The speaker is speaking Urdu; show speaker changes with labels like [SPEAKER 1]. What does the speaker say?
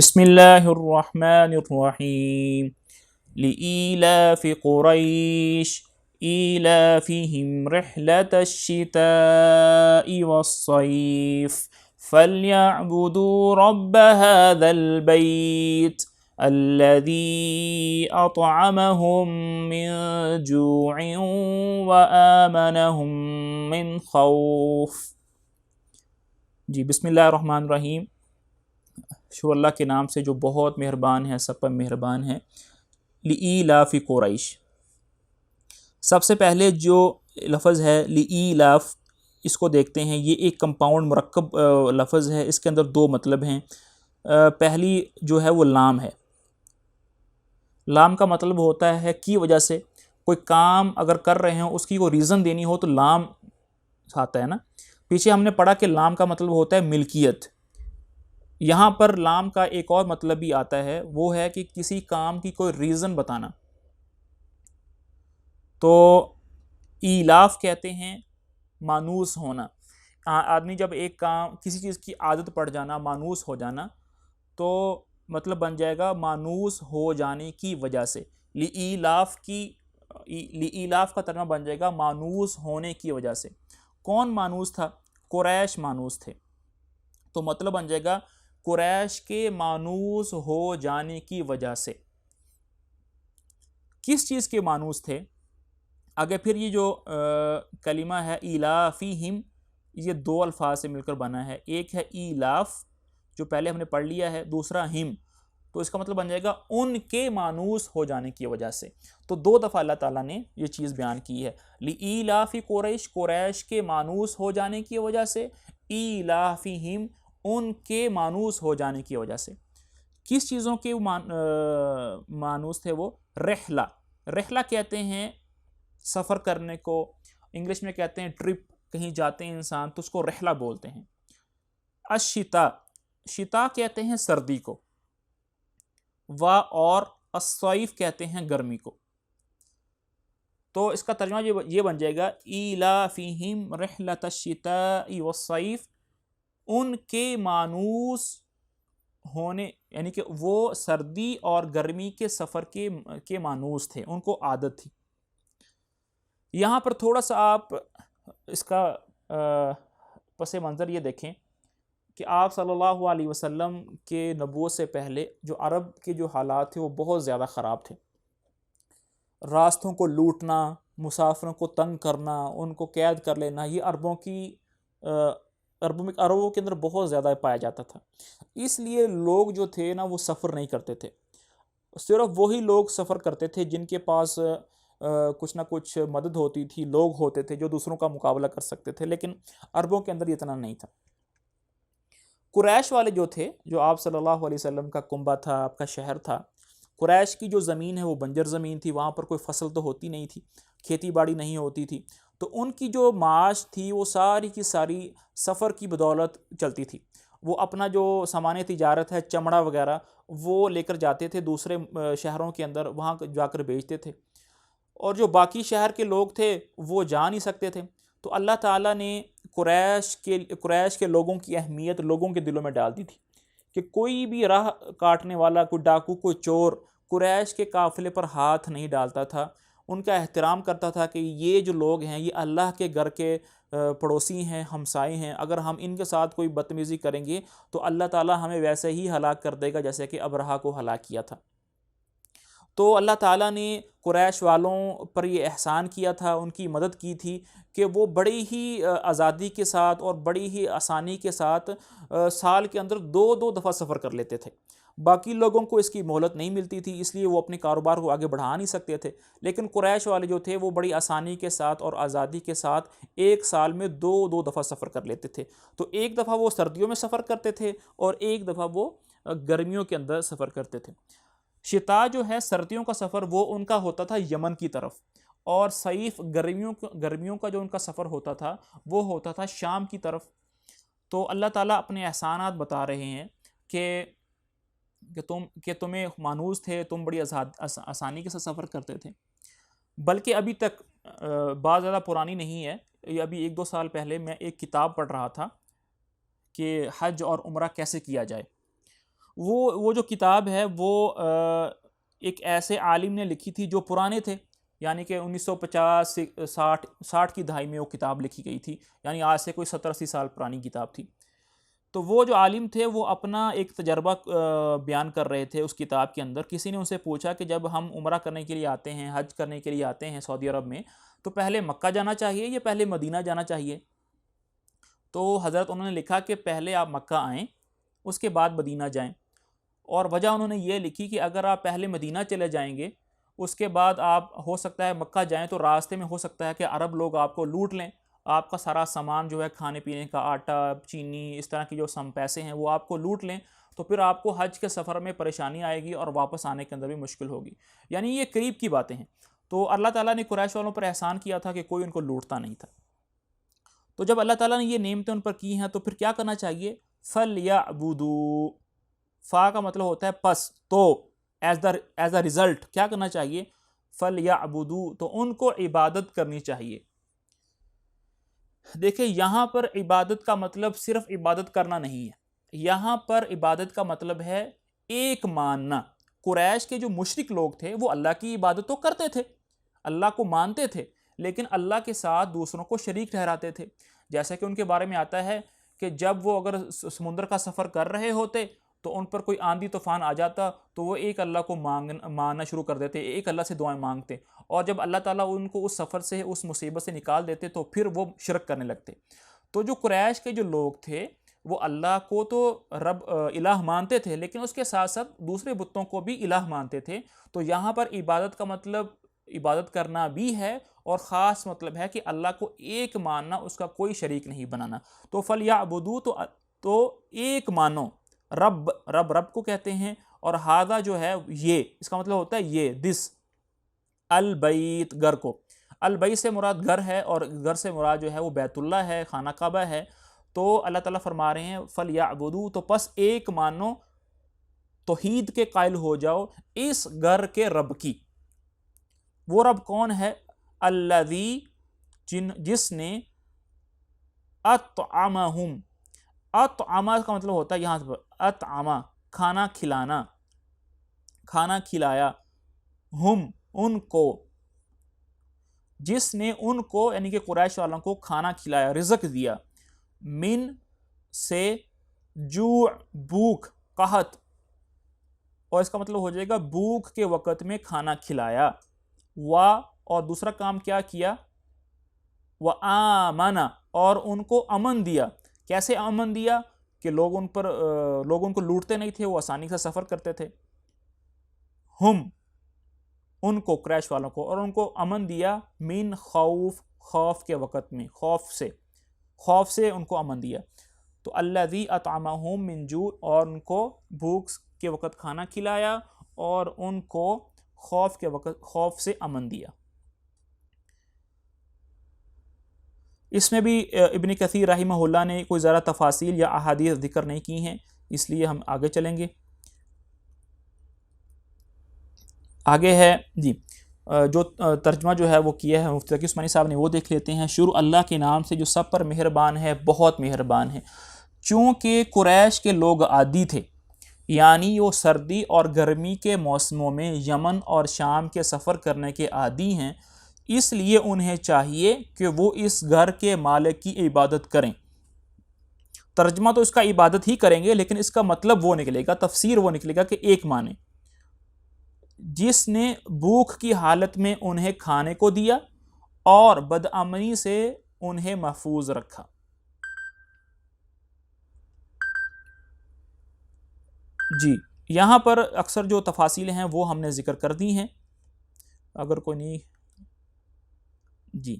[SPEAKER 1] بسم اللہ الرحمن الرحیم لإیلاف قریش ایلافہم رحلة الشتاء والصیف فلیعبدوا رب هذا البیت الذی اطعمہم من جوع وآمنہم من خوف۔ جی بسم اللہ الرحمن الرحیم، شروع اللہ کے نام سے جو بہت مہربان ہے، سب پر مہربان ہے۔ لإیلاف قریش، سب سے پہلے جو لفظ ہے لإیلاف، اس کو دیکھتے ہیں۔ یہ ایک کمپاؤنڈ مرکب لفظ ہے، اس کے اندر دو مطلب ہیں۔ پہلی جو ہے وہ لام ہے۔ لام کا مطلب ہوتا ہے کی وجہ سے، کوئی کام اگر کر رہے ہوں اس کی کوئی ریزن دینی ہو تو لام آتا ہے نا۔ پیچھے ہم نے پڑھا کہ لام کا مطلب ہوتا ہے ملکیت۔ یہاں پر لام کا ایک اور مطلب بھی آتا ہے، وہ ہے کہ کسی کام کی کوئی ریزن بتانا۔ تو ایلاف کہتے ہیں مانوس ہونا۔ آدمی جب ایک کام، کسی چیز کی عادت پڑ جانا، مانوس ہو جانا، تو مطلب بن جائے گا مانوس ہو جانے کی وجہ سے۔ لإیلاف کا ترجمہ بن جائے گا مانوس ہونے کی وجہ سے۔ کون مانوس تھا؟ قریش مانوس تھے، تو مطلب بن جائے گا قریش کے مانوس ہو جانے کی وجہ سے۔ کس چیز کے مانوس تھے؟ آگے پھر یہ جو کلمہ ہے ایلافیہم، یہ دو الفاظ سے مل کر بنا ہے۔ ایک ہے ایلاف جو پہلے ہم نے پڑھ لیا ہے، دوسرا ہم، تو اس کا مطلب بن جائے گا ان کے مانوس ہو جانے کی وجہ سے۔ تو دو دفعہ اللہ تعالیٰ نے یہ چیز بیان کی ہے، لإیلاف قریش، قریش کے مانوس ہو جانے کی وجہ سے، ایلافیہم، ان کے مانوس ہو جانے کی وجہ سے۔ کس چیزوں کے مانوس تھے وہ؟ رحلہ۔ رحلہ کہتے ہیں سفر کرنے کو، انگلش میں کہتے ہیں ٹرپ، کہیں جاتے ہیں انسان تو اس کو رحلہ بولتے ہیں۔ الشتاء، شتاء کہتے ہیں سردی کو، اور الصیف کہتے ہیں گرمی کو۔ تو اس کا ترجمہ یہ بن جائے گا ایلافیہم رحلۃ الشتاء والصیف، ان کے مانوس ہونے، یعنی کہ وہ سردی اور گرمی کے سفر کے مانوس تھے، ان کو عادت تھی۔ یہاں پر تھوڑا سا آپ اس کا پس منظر یہ دیکھیں کہ آپ صلی اللہ علیہ وسلم کے نبوت سے پہلے جو عرب کے جو حالات تھے وہ بہت زیادہ خراب تھے۔ راستوں کو لوٹنا، مسافروں کو تنگ کرنا، ان کو قید کر لینا، یہ عربوں کے اندر بہت زیادہ پایا جاتا تھا۔ اس لیے لوگ جو تھے نا وہ سفر نہیں کرتے تھے، صرف وہی لوگ سفر کرتے تھے جن کے پاس کچھ نہ کچھ مدد ہوتی تھی، لوگ ہوتے تھے جو دوسروں کا مقابلہ کر سکتے تھے، لیکن عربوں کے اندر یہ اتنا نہیں تھا۔ قریش والے جو تھے، جو آپ صلی اللہ علیہ وسلم کا کنبہ تھا، آپ کا شہر تھا، قریش کی جو زمین ہے وہ بنجر زمین تھی، وہاں پر کوئی فصل تو ہوتی نہیں تھی، کھیتی باڑی نہیں ہوتی تھی، تو ان کی جو معاش تھی وہ ساری کی ساری سفر کی بدولت چلتی تھی۔ وہ اپنا جو سامان تجارت ہے، چمڑا وغیرہ، وہ لے کر جاتے تھے دوسرے شہروں کے اندر، وہاں جا کر بیچتے تھے، اور جو باقی شہر کے لوگ تھے وہ جا نہیں سکتے تھے۔ تو اللہ تعالیٰ نے قریش کے لوگوں کی اہمیت لوگوں کے دلوں میں ڈال دی تھی کہ کوئی بھی راہ کاٹنے والا، کوئی ڈاکو، کوئی چور قریش کے قافلے پر ہاتھ نہیں ڈالتا تھا، ان کا احترام کرتا تھا کہ یہ جو لوگ ہیں یہ اللہ کے گھر کے پڑوسی ہیں، ہمسائے ہیں، اگر ہم ان کے ساتھ کوئی بدتمیزی کریں گے تو اللہ تعالیٰ ہمیں ویسے ہی ہلاک کر دے گا جیسے کہ ابرہہ کو ہلاک کیا تھا۔ تو اللہ تعالیٰ نے قریش والوں پر یہ احسان کیا تھا، ان کی مدد کی تھی کہ وہ بڑی ہی آزادی کے ساتھ اور بڑی ہی آسانی کے ساتھ سال کے اندر دو دفعہ سفر کر لیتے تھے۔ باقی لوگوں کو اس کی مہلت نہیں ملتی تھی، اس لیے وہ اپنے کاروبار کو آگے بڑھا نہیں سکتے تھے، لیکن قریش والے جو تھے وہ بڑی آسانی کے ساتھ اور آزادی کے ساتھ ایک سال میں دو دفعہ سفر کر لیتے تھے۔ تو ایک دفعہ وہ سردیوں میں سفر کرتے تھے اور ایک دفعہ وہ گرمیوں کے اندر سفر کرتے تھے۔ شتاء جو ہے سردیوں کا سفر، وہ ان کا ہوتا تھا یمن کی طرف، اور صیف گرمیوں کا جو ان کا سفر ہوتا تھا وہ ہوتا تھا شام کی طرف۔ تو اللہ تعالیٰ اپنے احسانات بتا رہے ہیں کہ تمہیں مانوس تھے، تم بڑی آسانی کے ساتھ سفر کرتے تھے۔ بلکہ ابھی تک بات زیادہ پرانی نہیں ہے، یہ ابھی 1-2 سال پہلے میں ایک کتاب پڑھ رہا تھا کہ حج اور عمرہ کیسے کیا جائے۔ وہ جو کتاب ہے وہ ایک ایسے عالم نے لکھی تھی جو پرانے تھے، یعنی کہ 1950 سے 60 کی دہائی میں وہ کتاب لکھی گئی تھی، یعنی آج سے کوئی 70-80 سال پرانی کتاب تھی۔ تو وہ جو عالم تھے وہ اپنا ایک تجربہ بیان کر رہے تھے اس کتاب کے اندر۔ کسی نے ان سے پوچھا کہ جب ہم عمرہ کرنے کے لیے آتے ہیں، حج کرنے کے لیے آتے ہیں سعودی عرب میں، تو پہلے مکہ جانا چاہیے یا پہلے مدینہ جانا چاہیے؟ تو حضرت انہوں نے لکھا کہ پہلے آپ مکہ آئیں، اس کے بعد مدینہ جائیں۔ اور وجہ انہوں نے یہ لکھی کہ اگر آپ پہلے مدینہ چلے جائیں گے، اس کے بعد آپ ہو سکتا ہے مکہ جائیں تو راستے میں ہو سکتا ہے کہ عرب لوگ آپ کو لوٹ لیں، آپ کا سارا سامان جو ہے کھانے پینے کا، آٹا، چینی، اس طرح کی جو پیسے ہیں وہ آپ کو لوٹ لیں، تو پھر آپ کو حج کے سفر میں پریشانی آئے گی اور واپس آنے کے اندر بھی مشکل ہوگی۔ یعنی یہ قریب کی باتیں ہیں۔ تو اللہ تعالیٰ نے قریش والوں پر احسان کیا تھا کہ کوئی ان کو لوٹتا نہیں تھا۔ تو جب اللہ تعالیٰ نے یہ نعمتیں ان پر کی ہیں تو پھر کیا کرنا چاہیے؟ فَلْيَعْبُدُوا، فا کا مطلب ہوتا ہے پس، تو ایز اے ریزلٹ کیا کرنا چاہیے؟ فَلْيَعْبُدُوا، تو ان کو عبادت کرنی چاہیے۔ دیکھیں یہاں پر عبادت کا مطلب صرف عبادت کرنا نہیں ہے، یہاں پر عبادت کا مطلب ہے ایک ماننا۔ قریش کے جو مشرک لوگ تھے وہ اللہ کی عبادت تو کرتے تھے، اللہ کو مانتے تھے، لیکن اللہ کے ساتھ دوسروں کو شریک ٹھہراتے تھے۔ جیسا کہ ان کے بارے میں آتا ہے کہ جب وہ اگر سمندر کا سفر کر رہے ہوتے تو ان پر کوئی آندھی طوفان آ جاتا تو وہ ایک اللہ کو ماننا شروع کر دیتے، ایک اللہ سے دعائیں مانگتے، اور جب اللہ تعالیٰ ان کو اس سفر سے، اس مصیبت سے نکال دیتے تو پھر وہ شرک کرنے لگتے۔ تو جو قریش کے جو لوگ تھے وہ اللہ کو تو رب الہ مانتے تھے، لیکن اس کے ساتھ ساتھ دوسرے بتوں کو بھی الہ مانتے تھے۔ تو یہاں پر عبادت کا مطلب عبادت کرنا بھی ہے، اور خاص مطلب ہے کہ اللہ کو ایک ماننا، اس کا کوئی شریک نہیں بنانا۔ تو فَلْيَعْبُدُوا، تو ایک مانو، رب کو کہتے ہیں، اور ہادہ جو ہے یہ، اس کا مطلب ہوتا ہے یہ، دس، البیت، گھر کو، البیت سے مراد گھر ہے، اور گھر سے مراد جو ہے وہ بیت اللہ ہے، خانہ کعبہ ہے۔ تو اللہ تعالیٰ فرما رہے ہیں فَلْيَعْبُدُوا، تو پس ایک مانو، توحید کے قائل ہو جاؤ اس گھر کے رب کی۔ وہ رب کون ہے؟ الذی، جس نے اطعمہم، اطعمہ کا مطلب ہوتا ہے یہاں پر اطعمہ، کھانا کھلانا، کھانا کھلایا، ہم، ان کو، جس نے ان کو یعنی کہ قریش والوں کو کھانا کھلایا، رزق دیا، من سے، جوع، بھوک، قحط، اور اس کا مطلب ہو جائے گا بھوک کے وقت میں کھانا کھلایا، اور دوسرا کام کیا کیا؟ وَآمَنَ، اور ان کو امن دیا۔ کیسے امن دیا؟ کہ لوگ ان کو لوٹتے نہیں تھے، وہ آسانی سے سفر کرتے تھے، ہم، ان کو، قریش والوں کو، اور ان کو امن دیا، من خوف، خوف کے وقت میں، خوف سے ان کو امن دیا۔ تو الذی اطعمہم من جوع، اور ان کو بھوک کے وقت کھانا کھلایا، اور ان کو خوف کے وقت خوف سے امن دیا۔ اس میں بھی ابن کثیر رحمہ اللہ نے کوئی زیادہ تفاصیل یا احادیث ذکر نہیں کی ہیں، اس لیے ہم آگے چلیں گے۔ آگے ہے جی، جو ترجمہ جو ہے وہ کیا ہے مفتی تقی عثمانی صاحب نے، وہ دیکھ لیتے ہیں۔ شروع اللہ کے نام سے جو سب پر مہربان ہے، بہت مہربان ہے۔ چونکہ قریش کے لوگ عادی تھے، یعنی وہ سردی اور گرمی کے موسموں میں یمن اور شام کے سفر کرنے کے عادی ہیں، اس لیے انہیں چاہیے کہ وہ اس گھر کے مالک کی عبادت کریں۔ ترجمہ تو اس کا عبادت ہی کریں گے، لیکن اس کا مطلب وہ نکلے گا، تفسیر وہ نکلے گا کہ ایک معنی، جس نے بھوک کی حالت میں انہیں کھانے کو دیا اور بدامنی سے انہیں محفوظ رکھا۔ جی، یہاں پر اکثر جو تفاصیل ہیں وہ ہم نے ذکر کر دی ہیں، اگر کوئی نہیں، جی